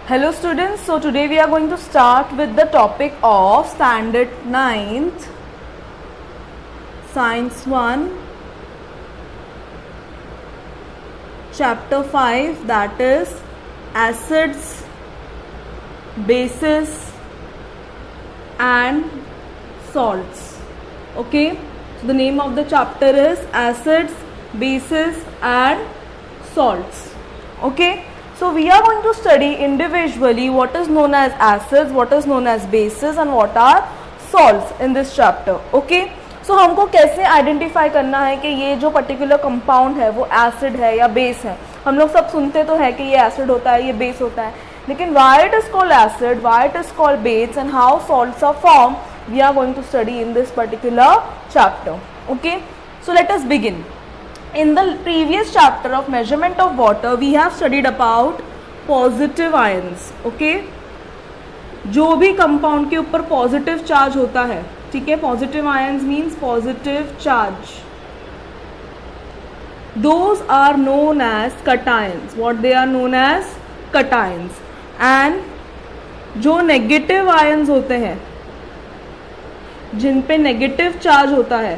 Hello students, so today we are going to start with the topic of standard 9th science 1 chapter 5, that is acids, bases and salts. Okay, so the name of the chapter is acids, bases and salts. Okay, so we are going to study individually what is known as acids, what is known as bases and what are salts in this chapter. Okay, so हमको कैसे identify करना है कि ये जो particular compound है वो acid है या बेस है. हम लोग सब सुनते तो है कि ये एसिड होता है, ये बेस होता है, लेकिन why it is called acid, why it is called base and how salts are formed, we are going to study in this particular chapter. Okay, so let us begin. In the previous chapter of measurement of water, we have studied about positive ions. Okay, जो भी compound के ऊपर positive charge होता है, ठीक है, positive ions means positive charge, those are known as cations. What they are known as cations. And जो negative ions होते हैं, जिन पे नेगेटिव चार्ज होता है,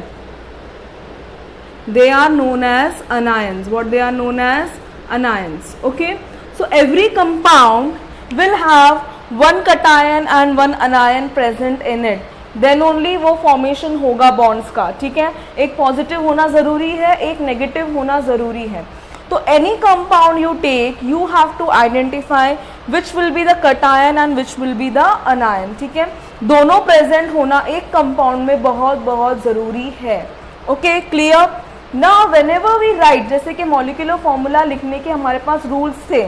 they are known as anions. What they are known as anions. Okay, so every compound will have one cation and one anion present in it, then only वो formation होगा bonds का. ठीक है, एक positive होना ज़रूरी है, एक नेगेटिव होना ज़रूरी है. तो any compound you take, you have to identify which will be the cation and which will be the anion. ठीक है, दोनों प्रेजेंट होना एक कंपाउंड में बहुत बहुत ज़रूरी है. Okay, clear. Now whenever we write, जैसे कि मॉलिक्यूलर फॉर्मूला लिखने के हमारे पास रूल्स थे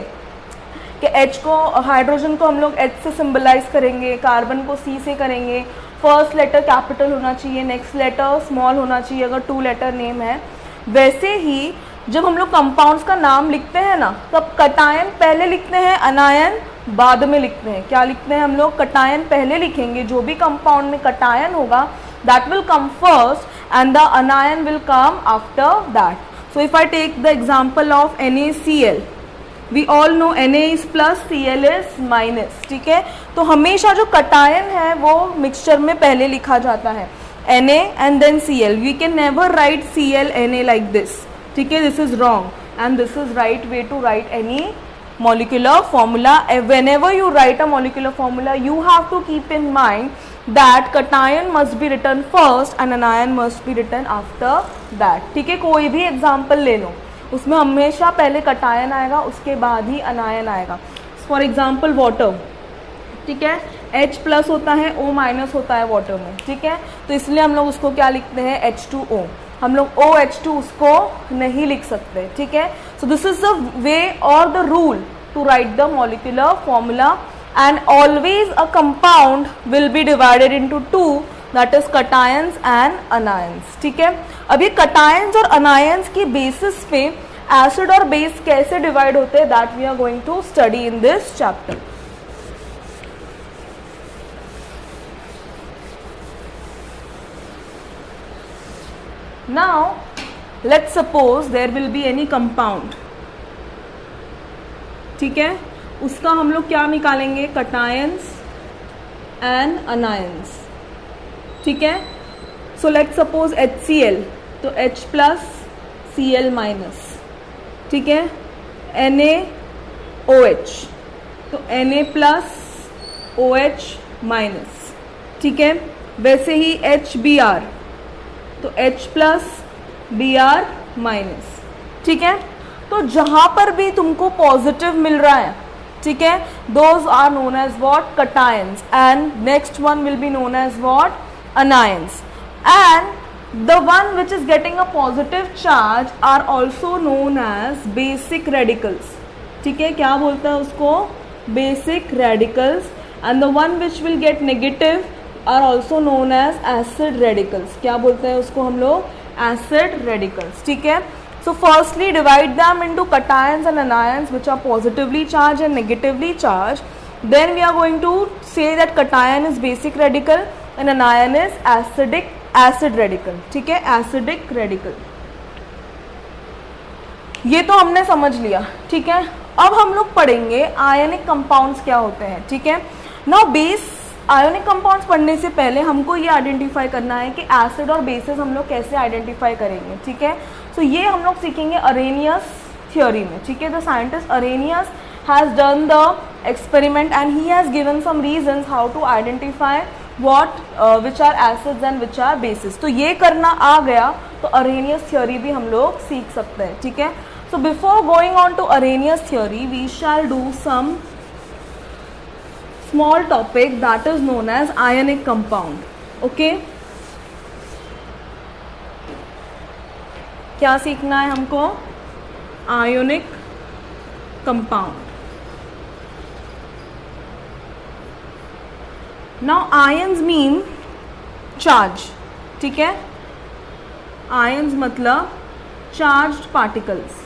कि H को, हाइड्रोजन को हम लोग H से सिंबलाइज करेंगे, कार्बन को C से करेंगे, फर्स्ट लेटर कैपिटल होना चाहिए, नेक्स्ट लेटर स्मॉल होना चाहिए अगर 2 लेटर नेम है. वैसे ही जब हम लोग कंपाउंड्स का नाम लिखते हैं ना, तब कटायन पहले लिखते हैं, अनायन बाद में लिखते हैं. क्या लिखते हैं हम लोग? कटायन पहले लिखेंगे. जो भी कंपाउंड में कटायन होगा that will come first and the anion will come after that. So if I take the example of NaCl, we all know Na is plus, Cl is minus. ठीक है, तो हमेशा जो कटायन है वो mixture में पहले लिखा जाता है, Na and then Cl. We can never write Cl Na like this. ठीक है, this is wrong and this is right way to write any molecular formula. Whenever you write a molecular formula, you have to keep in mind that cation must be written first and anion must be written after that. ठीक है, कोई भी example ले लो, उसमें हमेशा पहले cation आएगा, उसके बाद ही अनायन आएगा. फॉर एग्जाम्पल वाटर, ठीक है, H प्लस होता है, O माइनस होता है वाटर में. ठीक है, तो इसलिए हम लोग उसको क्या लिखते हैं? H2O. हम लोग OH2 उसको नहीं लिख सकते. ठीक है, so this is the way और the rule to write the molecular formula. And always a compound will be divided into two, that is cations and anions. ठीक है, अब ये cations और anions की basis पे acid और base कैसे divide होते हैं, that we are going to study in this chapter. Now let's suppose there will be any compound. ठीक है, उसका हम लोग क्या निकालेंगे? Cations and anions. ठीक है, सो लेट्स सपोज HCl, तो H प्लस Cl माइनस. ठीक है, NaOH, तो Na प्लस OH माइनस. ठीक है, वैसे ही HBr, तो H प्लस Br माइनस. ठीक है, तो जहाँ पर भी तुमको पॉजिटिव मिल रहा है, ठीक है, those are known as what? Cations. And next one will be known as what? Anions. And the one which is getting a positive charge are also known as basic radicals. ठीक है, क्या बोलता है उसको? Basic radicals. And the one which will get negative are also known as acid radicals. क्या बोलते हैं उसको हम लोग? Acid radicals. ठीक है, so firstly divide them into cations and anions which are positively charged and negatively charged. Then we are going to say that cation is basic radical and anion is acid radical. ठीक है, acidic radical. ये तो हमने समझ लिया. ठीक है, अब हम लोग पढ़ेंगे आयनिक कंपाउंड्स क्या होते हैं, ठीक है। नाउ बेस आयोनिक कंपाउंड्स पढ़ने से पहले हमको ये आइडेंटिफाई करना है कि एसिड और बेसिस हम लोग कैसे आइडेंटिफाई करेंगे, ठीक है। सो ये हम लोग सीखेंगे अरेनियस थ्योरी में, ठीक है। The scientist Arrhenius has done the experiment and he has given some reasons how to identify what which are acids and which are bases. तो ये करना आ गया तो अरेनियस थ्योरी भी हम लोग सीख सकते हैं, ठीक है। So before going on to Arrhenius theory we shall do some small topic that is known as ionic compound, okay। क्या सीखना है हमको? ionic compound। now ions mean charge, ठीक है। ions मतलब charged particles,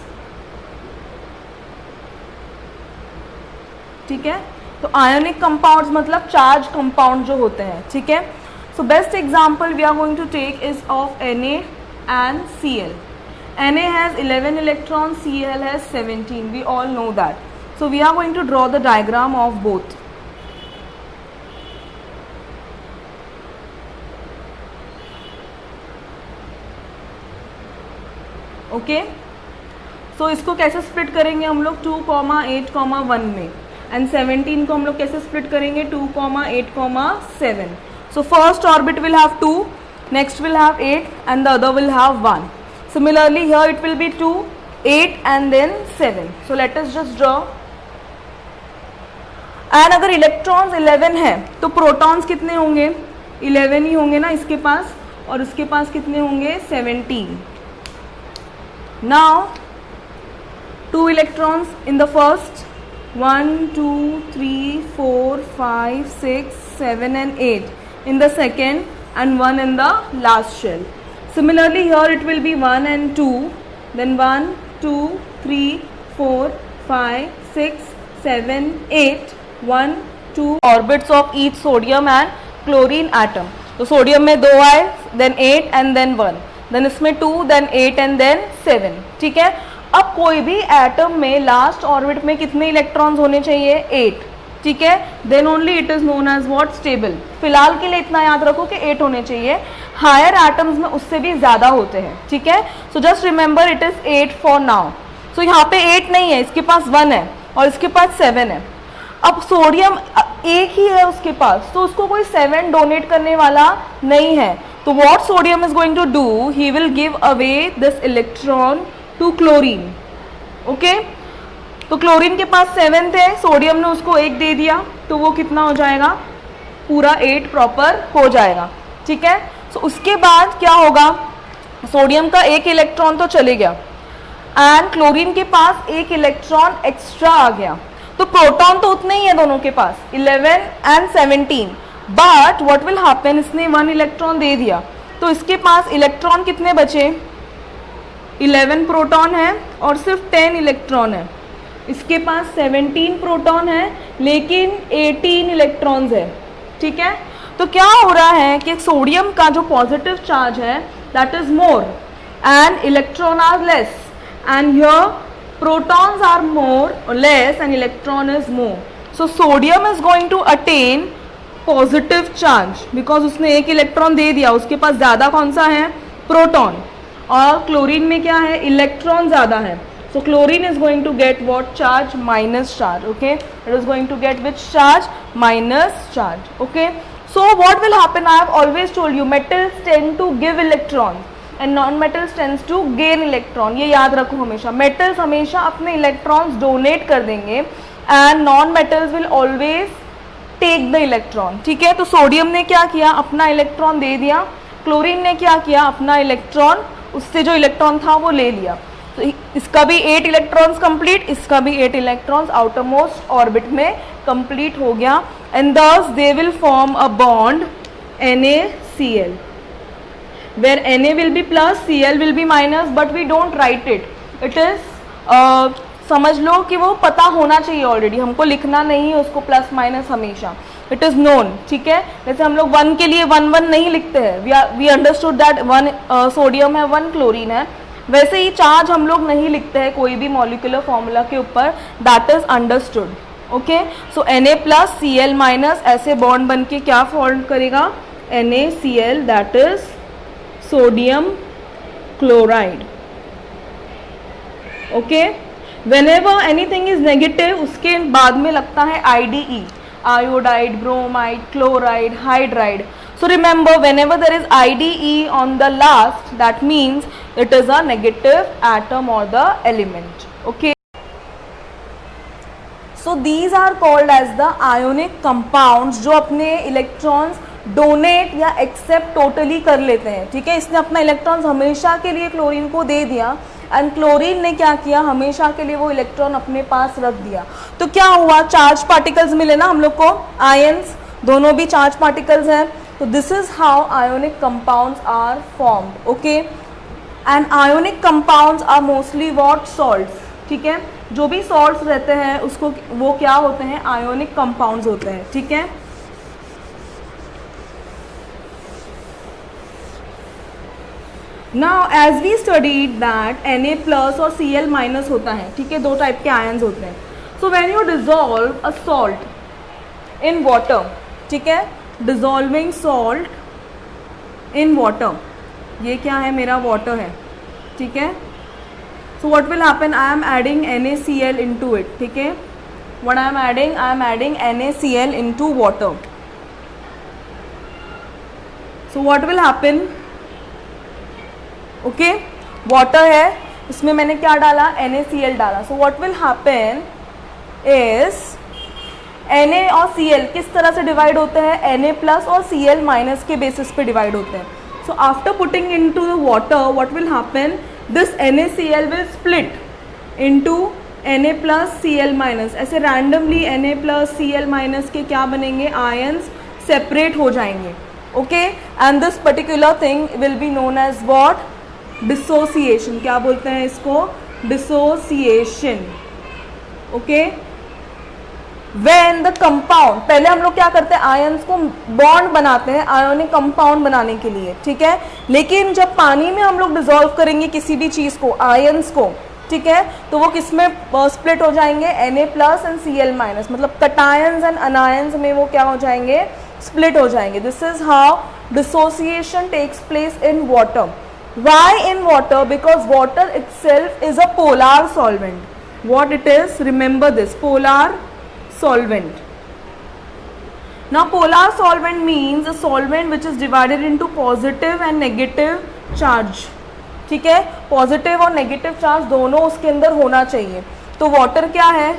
ठीक है। तो आयोनिक कंपाउंड्स मतलब चार्ज कंपाउंड जो होते हैं, ठीक है। So best example we are going to take is of Na and Cl। Na has 11 electron, Cl has 17, we all know that. So we are going to draw the diagram of both. Okay, so इसको कैसे split करेंगे हम लोग 2, 8, 1 में, and 17 को हम लोग कैसे स्प्लिट करेंगे 2, 8, 7। So first orbit will have 2, next will have 8 and the other will have 1। Similarly here it will be 2, 8 and then 7। So let us just draw. And अगर इलेक्ट्रॉन्स 11 है तो प्रोटॉन्स कितने होंगे? 11 ही होंगे ना इसके पास, और उसके पास कितने होंगे? 17। Now 2 electrons in the first, 1, 2, 3, 4, 5, 6, 7 and 8 in the second and 1 in the last shell. Similarly here it will be 1 and 2, then 1, 2, 3, 4, 5, 6, 7, 8, 1, 2 orbits of each sodium and chlorine atom. तो सोडियम में 2 आए, then 8 and then 1, then इसमें 2, then 8 and then 7, ठीक है। अब कोई भी atom में लास्ट ऑर्बिट में कितने इलेक्ट्रॉन्स होने चाहिए? 8, ठीक है। Then only it is known as what? Stable. फिलहाल के लिए इतना याद रखो कि 8 होने चाहिए। हायर एटम्स में उससे भी ज्यादा होते हैं, ठीक है। So just remember it is 8 for now. So यहाँ पे 8 नहीं है, इसके पास 1 है और इसके पास 7 है। अब सोडियम एक ही है उसके पास, तो उसको कोई 7 डोनेट करने वाला नहीं है। तो what sodium is going to do, he will give away this electron to chlorine, okay. तो क्लोरीन के पास 7 थे, सोडियम ने उसको 1 दे दिया, तो वो कितना हो जाएगा? पूरा 8 प्रॉपर हो जाएगा, ठीक है। सो उसके बाद क्या होगा? सोडियम का 1 इलेक्ट्रॉन तो चले गया एंड क्लोरीन के पास 1 इलेक्ट्रॉन एक्स्ट्रा आ गया। तो प्रोटॉन तो उतने ही है दोनों के पास, 11 and 17, but what will happen, इसने 1 इलेक्ट्रॉन दे दिया, तो इसके पास इलेक्ट्रॉन कितने बचे? 11 प्रोटॉन है और सिर्फ 10 इलेक्ट्रॉन है। इसके पास 17 प्रोटॉन है लेकिन 18 इलेक्ट्रॉन्स है, ठीक है। तो क्या हो रहा है कि सोडियम का जो पॉजिटिव चार्ज है that is more and electron are less, and here protons are more और less and electron is more. So sodium is going to attain positive charge because उसने 1 इलेक्ट्रॉन दे दिया, उसके पास ज्यादा कौन सा है? प्रोटॉन। और क्लोरीन में क्या है? इलेक्ट्रॉन ज्यादा है। So chlorine is going to get what charge? Minus charge, okay. It is going to get which charge? Minus charge, okay. So what will happen, I have always told you metals tend to give electron and non metals tends to gain electron. ये याद रखो हमेशा, metals हमेशा अपने electrons donate कर देंगे and non metals will always take the electron, ठीक है। तो सोडियम ने क्या किया? अपना इलेक्ट्रॉन दे दिया। क्लोरीन ने क्या किया? अपना इलेक्ट्रॉन, उससे जो इलेक्ट्रॉन था वो ले लिया। तो इसका भी 8 इलेक्ट्रॉन्स कंप्लीट, इसका भी 8 इलेक्ट्रॉन्स आउटर मोस्ट ऑर्बिट में कंप्लीट हो गया, एंड दस they will form a bond NaCl, where Na will be plus, Cl will be minus, but we don't write it. It is समझ लो कि वो पता होना चाहिए ऑलरेडी, हमको लिखना नहीं है उसको प्लस माइनस हमेशा, इट इज नोन, ठीक है। जैसे हम लोग 1 के लिए 1 1 नहीं लिखते हैं, वी अंडरस्टूड दैट 1 सोडियम है 1 क्लोरीन है, वैसे ही चार्ज हम लोग नहीं लिखते हैं कोई भी मॉलिक्यूलर फॉर्मूला के ऊपर, that is understood. Okay, so Na+Cl- ऐसे बॉन्ड बन के क्या फॉर्म करेगा, NaCl, that is sodium chloride. Okay, whenever anything is negative उसके बाद में लगता है IDE, iodide, bromide, chloride, hydride. So remember, whenever there is IDE on the last, that means it is a negative atom or the element. Okay. So these are called as the ionic compounds जो अपने electrons donate या accept totally कर लेते हैं. ठीक है, इसने अपना इलेक्ट्रॉन्स हमेशा के लिए क्लोरीन को दे दिया एंड क्लोरीन ने क्या किया, हमेशा के लिए वो इलेक्ट्रॉन अपने पास रख दिया. तो क्या हुआ, चार्ज पार्टिकल्स मिले ना हम लोग को, आयंस, दोनों भी चार्ज पार्टिकल्स हैं. तो this is how ionic compounds are formed. Okay, and ionic compounds are mostly what, salts. ठीक है, जो भी सॉल्ट्स रहते हैं उसको वो क्या होते हैं, आयोनिक कंपाउंड्स होते हैं. ठीक है, now as we studied that Na+ और Cl- होता है. ठीक है, दो टाइप के आयंस होते हैं. सो when you dissolve a salt in water, ठीक है, डिजॉल्विंग सॉल्ट इन वाटर, ये क्या है, मेरा वाटर है. ठीक है, सो what will happen, I am adding NaCl into it. ठीक है, what I am adding NaCl into water. So what will happen, okay, water है, इसमें मैंने क्या डाला, NaCl डाला. सो what will happen is Na और Cl किस तरह से डिवाइड होते हैं, Na+ और Cl- के बेसिस पे डिवाइड होते हैं. So after putting into the water what will happen, this NaCl will split into Na+ Cl-. ऐसे रैंडमली Na+ Cl- के क्या बनेंगे, आयंस सेपरेट हो जाएंगे. Okay, and this particular thing will be known as what, dissociation. क्या बोलते हैं इसको, dissociation. Okay, when the compound, पहले हम लोग क्या करते हैं, आयंस को बॉन्ड बनाते हैं आयोनिक कंपाउंड बनाने के लिए. ठीक है, लेकिन जब पानी में हम लोग डिसॉल्व करेंगे किसी भी चीज को, आयंस को, ठीक है, तो वो किस में स्प्लिट हो जाएंगे, Na+ एंड Cl-, मतलब कटायंस एंड अनायंस में वो क्या हो जाएंगे, स्प्लिट हो जाएंगे. This is how dissociation takes place in water. Why in water? Because water itself is a polar solvent. What it is? Remember this, polar solvent. Now polar solvent means a solvent which is divided into positive and negative charge. ठीक है, positive और negative charge दोनों उसके अंदर होना चाहिए. तो water क्या है,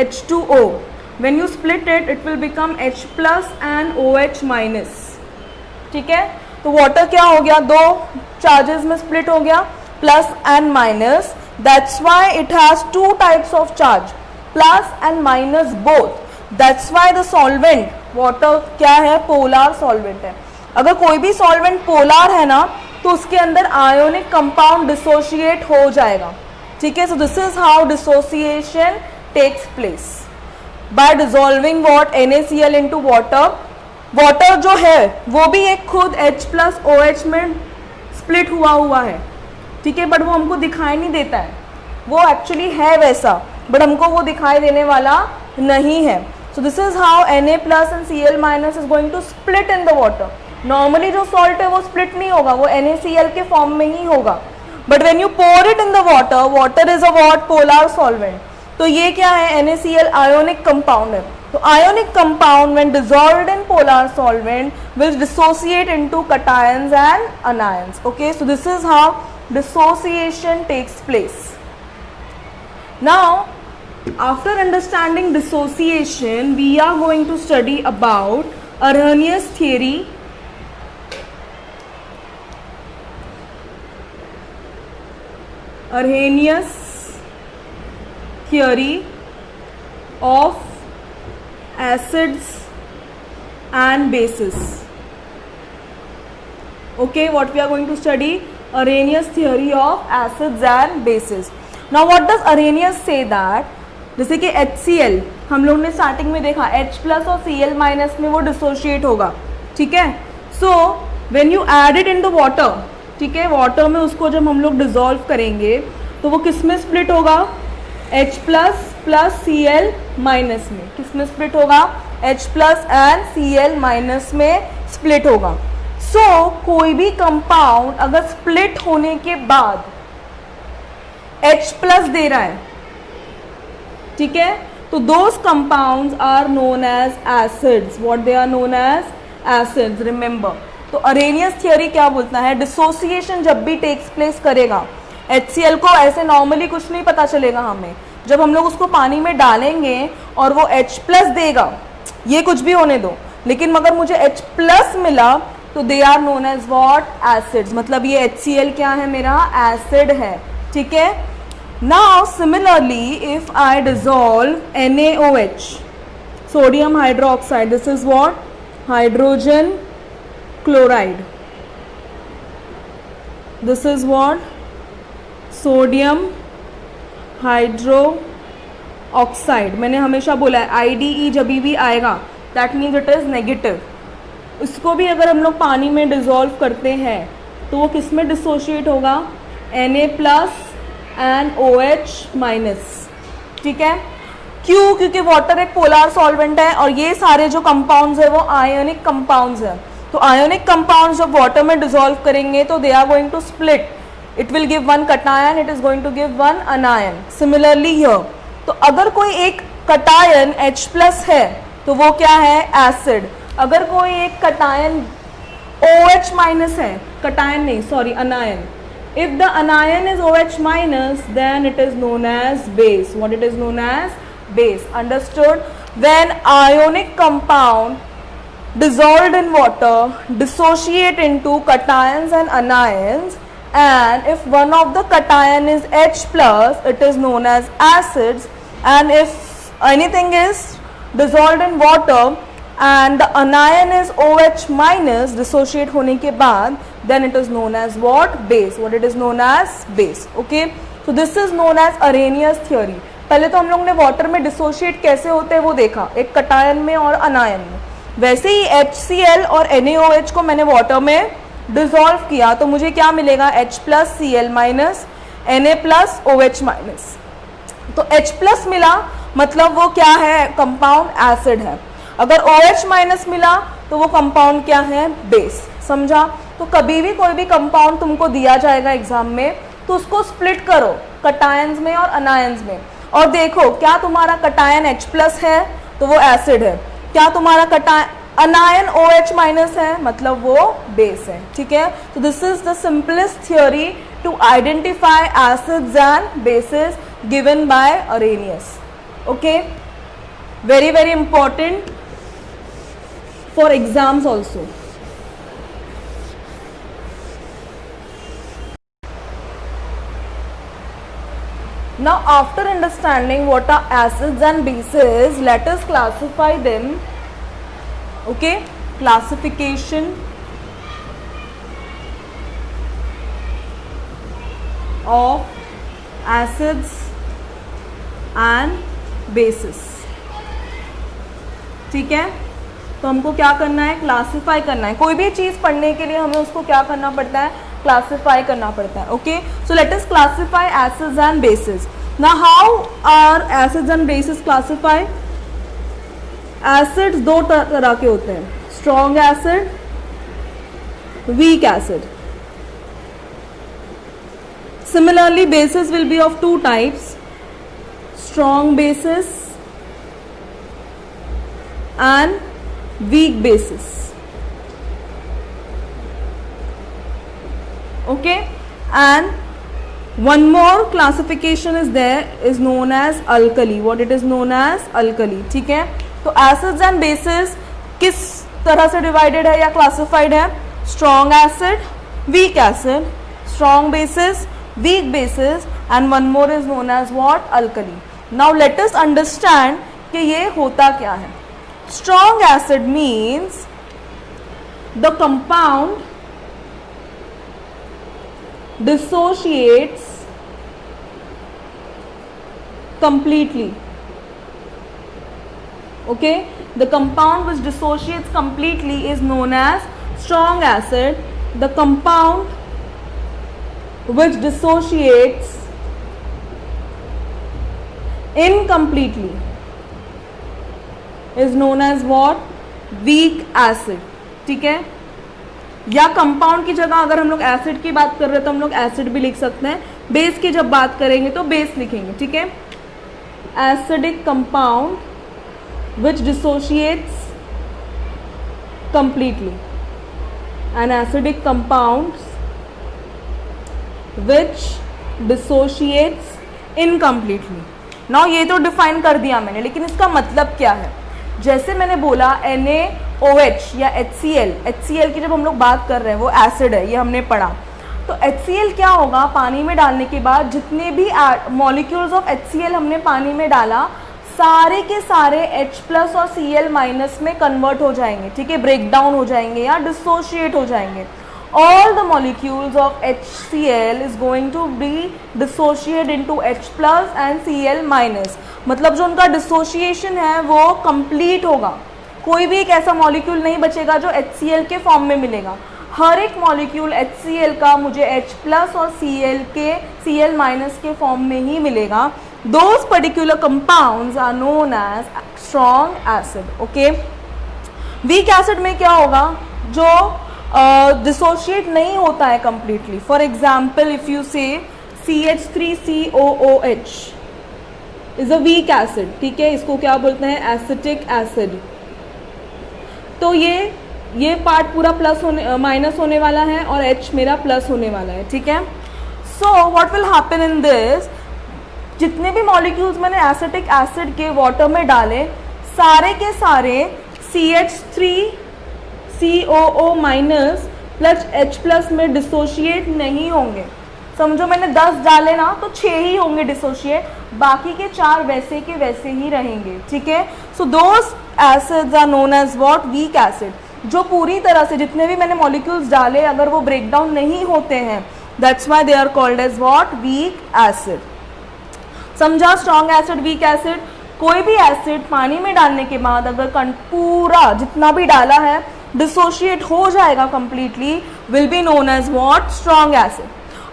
H2O. When you split it, it will become H+ and OH-. ठीक है, तो वाटर क्या हो गया, दो चार्जेस में स्प्लिट हो गया, plus and minus. That's why it has two types of charge, plus and minus both. That's why the solvent water क्या है, पोलर सॉल्वेंट है. अगर कोई भी सॉल्वेंट पोलर है ना तो उसके अंदर आयोनिक कंपाउंड डिसोशिएट हो जाएगा. ठीक है, so this is how dissociation takes place, by dissolving what, NaCl into water. Water जो है वो भी एक खुद H+ OH में स्प्लिट हुआ है. ठीक है, बट वो हमको दिखाई नहीं देता है, वो एक्चुअली है वैसा, बट हमको वो दिखाई देने वाला नहीं है. So this is how Na+ and Cl- is going to split in the water. Normally जो सॉल्ट है वो स्प्लिट नहीं होगा, वो NaCl के फॉर्म में ही होगा. But when you pour it in the water, water is a what, polar solvent. तो ये क्या है, NaCl आयोनिक कंपाउंड है. तो ionic compound when dissolved in polar solvent will dissociate into cations and anions. Okay, so this is how dissociation takes place. Now after understanding dissociation, we are going to study about Arrhenius theory. Arrhenius theory of acids and bases. Okay, what we are going to study, Arrhenius theory of acids and bases. Now what does Arrhenius say that, जैसे कि HCl हम लोग ने starting में देखा, H+ और Cl- में वो डिसोशिएट होगा. ठीक है, so when you add it in the water, ठीक है, वाटर में उसको जब हम लोग डिजोल्व करेंगे तो वो किस में स्प्लिट होगा, H प्लस Cl माइनस में। किस में स्प्लिट होगा, H plus and Cl minus में स्प्लिट होगा। सो कोई भी कंपाउंड अगर स्प्लिट होने के बाद H प्लस दे रहा है, ठीक है, तो those compounds are known as acids. What they are known as acids, remember. तो अरेनियस थियोरी क्या बोलता है, डिसोसिएशन जब भी टेक्स प्लेस करेगा, HCl को ऐसे नॉर्मली कुछ नहीं पता चलेगा हमें, जब हम लोग उसको पानी में डालेंगे और वो H प्लस देगा, ये कुछ भी होने दो, लेकिन मगर मुझे H प्लस मिला तो they are known as what, acids. मतलब ये HCl क्या है, मेरा एसिड है, ठीक है। Now similarly if I dissolve NaOH, sodium hydroxide, this is what, hydrogen chloride, this is what, sodium hydro oxide. मैंने हमेशा बोला है IDE जब भी आएगा that means it is negative. इसको भी अगर हम लोग पानी में डिजोल्व करते हैं तो वो किस में डिसोशिएट होगा, Na plus and OH minus, ठीक है। क्यों, क्योंकि वाटर एक पोलर सॉल्वेंट है और ये सारे जो कंपाउंड्स है वो आयोनिक कंपाउंड्स है। तो आयोनिक कंपाउंड्स जब वाटर में डिजोल्व करेंगे तो they are going to split, it will give one cation, it is going to give one anion. Similarly here, तो अगर कोई एक कटायन H प्लस है तो वो क्या है, एसिड। अगर कोई एक कटायन OH माइनस है, कटायन नहीं sorry अनायन, if the anion is OH minus then it is known as base. What it is known as, base, understood? When ionic compound dissolved in water dissociate into cations and anions, and if one of the cation is H plus it is known as acids, and if anything is dissolved in water and the anion is OH minus dissociate होने के बाद then it is known as what, base. What it is known as, base. Okay, so this is known as Arrhenius theory. पहले तो हम लोग ने water में dissociate कैसे होते हैं वो देखा, एक कटायन में और अनायन में। वैसे ही HCl और NaOH को मैंने वाटर में डिसॉल्व किया तो मुझे क्या मिलेगा, H plus Cl minus Na plus OH minus. तो H प्लस मिला मतलब वो क्या है, कंपाउंड एसिड है। अगर OH माइनस मिला तो वो कंपाउंड क्या है, बेस। समझा? तो कभी भी कोई भी कंपाउंड तुमको दिया जाएगा एग्जाम में तो उसको स्प्लिट करो कटायंस में और अनायंस में, और देखो क्या तुम्हारा कटायन H प्लस है तो वो एसिड है, क्या तुम्हारा अनायन OH माइनस है मतलब वो बेस है, ठीक है। तो this is the simplest theory to identify acids and bases given by Arrhenius. Okay, very very important for exams also. Now after understanding what are acids and bases, let us classify them. Okay, classification of acids and bases. ठीक है, तो हमको क्या करना है, classify करना है। कोई भी चीज़ पढ़ने के लिए हमें उसको क्या करना पड़ता है, क्लासिफाई करना पड़ता है। Okay, so let us classify acids and bases. Now how are acids and bases classify? Acids दो तरह के होते हैं, strong acid, weak acid. Similarly bases will be of two types, strong bases and weak basis. Okay, and one more classification is there, is known as alkali. What it is known as, alkali. ठीक है, तो acids and bases किस तरह से divided है या classified है? strong acid, weak acid, strong basis, weak basis, and one more is known as what, alkali. Now let us understand कि ये होता क्या है। Strong acid means the compound dissociates completely. Okay, the compound which dissociates completely is known as strong acid. The compound which dissociates incompletely is known as what? weak acid. ठीक है, या compound की जगह अगर हम लोग एसिड की बात कर रहे हैं तो हम लोग एसिड भी लिख सकते हैं, बेस की जब बात करेंगे तो बेस लिखेंगे. ठीक है, acidic compound which dissociates completely and acidic compounds which dissociates incompletely. Now ये तो डिफाइन कर दिया मैंने, लेकिन इसका मतलब क्या है? जैसे मैंने बोला NaOH या HCl, HCl की जब हम लोग बात कर रहे हैं वो एसिड है, ये हमने पढ़ा. तो HCl क्या होगा? पानी में डालने के बाद जितने भी मॉलिक्यूल्स ऑफ HCl हमने पानी में डाला, सारे के सारे H+ और Cl- में कन्वर्ट हो जाएंगे. ठीक है, ब्रेक डाउन हो जाएंगे या डिसोशिएट हो जाएंगे. All the molecules of HCl is going to be dissociated into H+ and Cl-. मतलब जो उनका डिसोशिएशन है वो कंप्लीट होगा. कोई भी एक ऐसा मॉलिक्यूल नहीं बचेगा जो HCl के फॉर्म में मिलेगा. हर एक मॉलिक्यूल HCl का मुझे H+ और Cl- के फॉर्म में ही मिलेगा. Those particular compounds are known as strong acid. Okay? Weak acid में क्या होगा? जो डिसोशिएट नहीं होता है completely. For example if you से CH3COOH is a weak acid. ठीक है, इसको क्या बोलते हैं? Acetic acid. तो ये पार्ट पूरा माइनस होने वाला है और H मेरा प्लस होने वाला है. ठीक है, सो what will happen in this, जितने भी मॉलिक्यूल्स मैंने एसिटिक एसिड के वाटर में डाले, सारे के सारे CH3COO- प्लस H+ में डिसोशिएट नहीं होंगे. समझो मैंने 10 डाले ना तो 6 ही होंगे डिसोशिएट, बाकी के 4 वैसे के वैसे ही रहेंगे. ठीक है, so those acids are known as what? Weak acid. जो पूरी तरह से जितने भी मैंने मॉलिक्यूल्स डाले अगर वो ब्रेक डाउन नहीं होते हैं, that's why they are called as what? Weak acid. समझा? Strong acid, weak acid. कोई भी एसिड पानी में डालने के बाद अगर पूरा जितना भी डाला है डिसोशिएट हो जाएगा completely, will be known as what? Strong acid.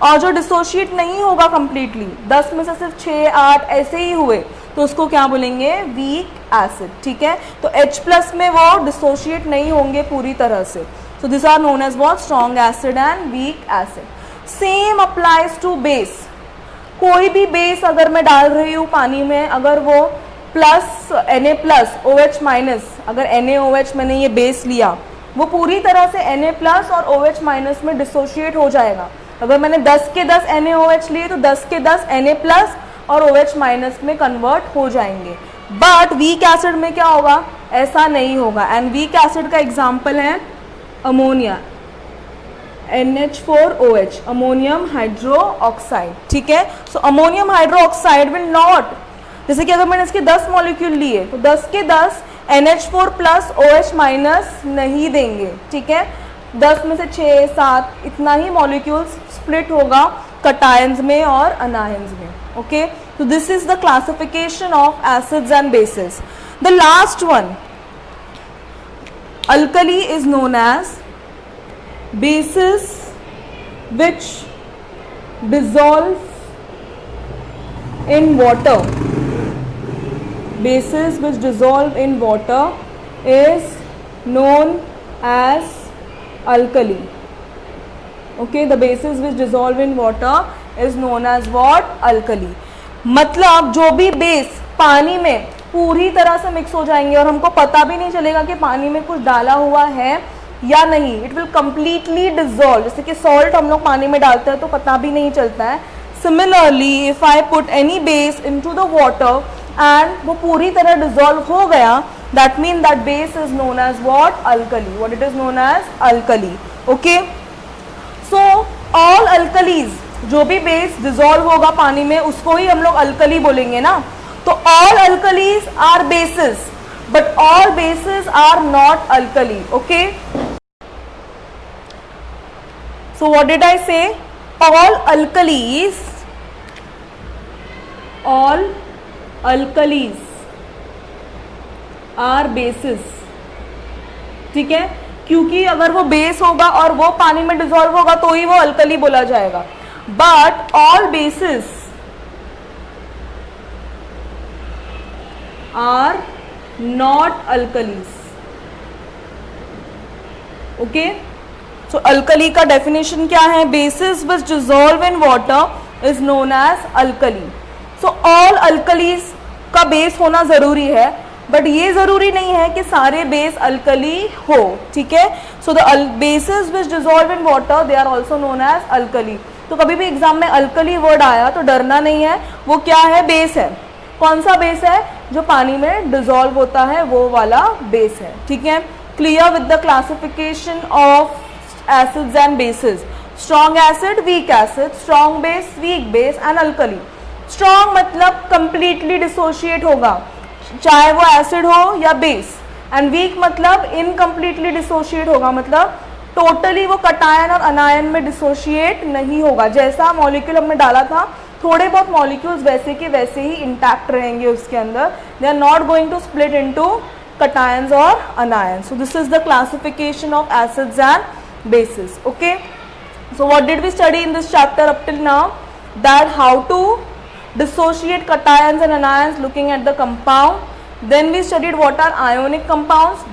और जो डिसोशिएट नहीं होगा कंप्लीटली, 10 में से सिर्फ 6-8 ऐसे ही हुए, तो उसको क्या बोलेंगे? Weak acid. ठीक है, तो H+ में वो डिसोशिएट नहीं होंगे पूरी तरह से. So this are known as what? Strong acid and weak acid. Same applies to base. कोई भी बेस अगर मैं डाल रही हूँ पानी में, अगर वो प्लस Na+ OH-, अगर NaOH मैंने ये बेस लिया, वो पूरी तरह से Na+ और OH- में डिसोशिएट हो जाएगा. अगर मैंने 10 के 10 NaOH लिए तो 10 के 10 Na+ और OH- में कन्वर्ट हो जाएंगे. बट वीक एसिड में क्या होगा? ऐसा नहीं होगा. एंड वीक एसिड का एग्जाम्पल है अमोनिया, NH4OH, अमोनियम हाइड्रोक्साइड. ठीक है, so ammonium hydroxide will not, जैसे कि अगर मैंने इसके 10 मॉलिक्यूल लिए तो 10 के 10 NH4+ OH- नहीं देंगे. ठीक है, 10 में से 6-7 इतना ही मॉलिक्यूल्स स्प्लिट होगा कटायंस में और अनायंस में. Okay, so this is the classification of acids and bases. The last one, alkali, is known as bases which dissolve in water. Bases which dissolve in water is known as alkali. Okay, the bases which dissolve in water is known as what? Alkali. मतलब जो भी base पानी में पूरी तरह से mix हो जाएंगे और हमको पता भी नहीं चलेगा कि पानी में कुछ डाला हुआ है या नहीं. It will completely dissolve. जैसे कि सॉल्ट हम लोग पानी में डालते हैं तो पता भी नहीं चलता है. Similarly if I put any base into the water and वो पूरी तरह डिजॉल्व हो गया, that mean that base is known as what? Alkali. What it is known as? Alkali. Okay, so all alkalis, जो भी बेस डिजॉल्व होगा पानी में उसको ही हम लोग अल्कली बोलेंगे ना. तो all alkalis are bases, but all bases are not alkali. Okay, so what did I say? All alkalis are bases. ठीक है, क्योंकि अगर वो बेस होगा और वो पानी में डिसॉल्व होगा तो ही वो अल्कली बोला जाएगा. but all bases are not alkalis. Okay, so alkali का डेफिनेशन क्या है? Bases which dissolve in water is known as alkali. So all alkalis का बेस होना जरूरी है, बट ये जरूरी नहीं है कि सारे बेस अल्कली हो. ठीक है, so the bases which dissolve in water they are also known as alkali. तो कभी भी एग्जाम में अल्कली वर्ड आया तो डरना नहीं है, वो क्या है? बेस है. कौन सा बेस है? जो पानी में डिसॉल्व होता है वो वाला बेस है. ठीक है, clear with the classification of acids and basis. Strong acid, weak acid, strong base, weak base and alkali. Strong मतलब कंप्लीटली डिसोशिएट होगा, चाहे वो एसिड हो या बेस. एंड वीक मतलब इनकम्प्लीटली डिसोशिएट होगा, मतलब टोटली वो कटायन और अनायन में डिसोशिएट नहीं होगा. जैसा मॉलिक्यूल हमने डाला था, थोड़े बहुत मॉलिक्यूल्स वैसे के वैसे ही इंटैक्ट रहेंगे उसके अंदर. They are not going to split into cations or anions. So this is the classification of acids and bases. Okay, so what did we study in this chapter up till now? That how to dissociate cations and anions looking at the compound. Then we studied what are ionic compounds,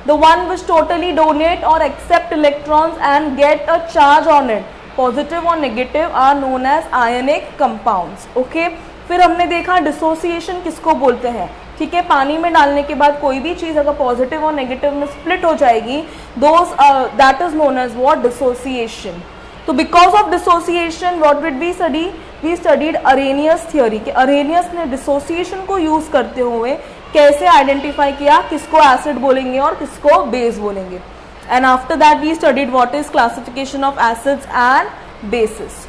the one which totally donate or accept electrons and get a charge on it, positive or negative, are known as ionic compounds. Okay, फिर हमने देखा dissociation किसको बोलते हैं. ठीक है, पानी में डालने के बाद कोई भी चीज अगर पॉजिटिव और नेगेटिव में स्प्लिट हो जाएगी, that is known as what? Dissociation. तो because of dissociation what did we study? We studied Arrhenius theory. कि अरेनियस ने डिसोसिएशन को यूज करते हुए कैसे आइडेंटिफाई किया किसको एसिड बोलेंगे और किसको बेस बोलेंगे. And after that we studied what is classification of acids and basis.